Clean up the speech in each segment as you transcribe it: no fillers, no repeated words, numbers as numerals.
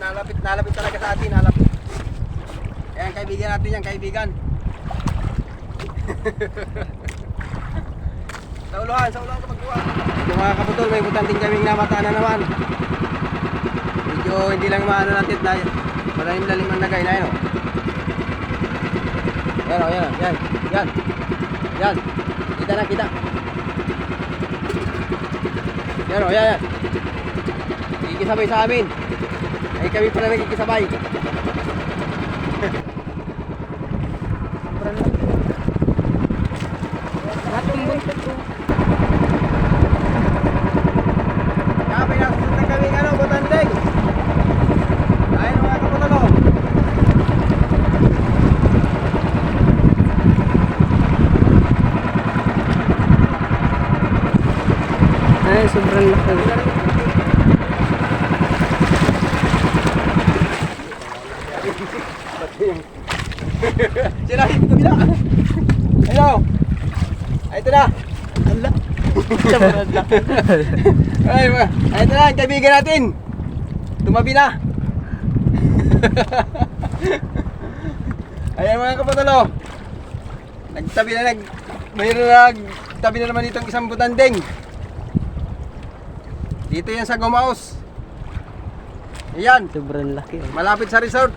nalapit talaga sa atin, nalapit. Ayan, kaibigan natin yan, kaibigan. Sa uluhan ka magkuha. Ito mga kaputol, may butanting kaming namataan na naman. Medyo hindi lang maano natin na malalim-lalim ang nagay na yun. Yan o, yan. Kita na, kita. Yan o, yan. Kikisabay sa amin. Ay kami pala nagkikisabay. Atong buntot ko. Kapay na susunod kami butanding. Ayun mga kaputol. Ay, sobrang laki. Sila yung kabila. Hello. Ay, ito na. Ala. Sobrang laki. Ay, ito na, kaibigan natin. Tumabi na. Ayan mga kapatalo. Nagtabi na naman itong isang butanding. Dito yan sa Gumaos. Ayan, Sobrang laki. malapit sa resort.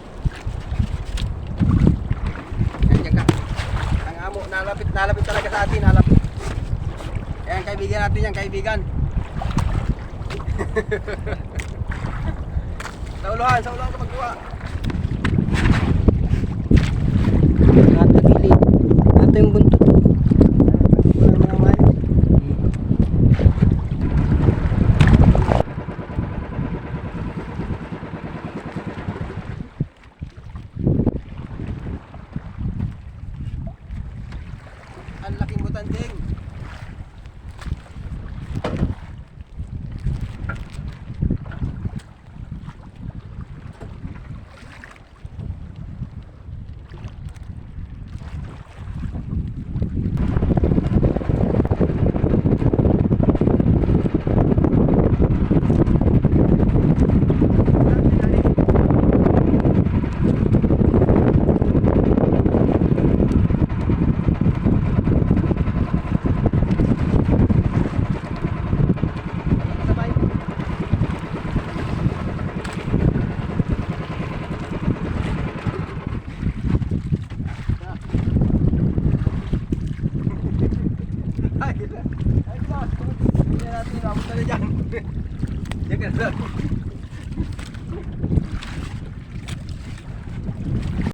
Ayan ka. Ang amo, nalapit talaga sa atin, nalapit. Ayan, kaibigan natin yan, kaibigan. Sa uluhan ka magkuha. Natagili. Ato yung buntot.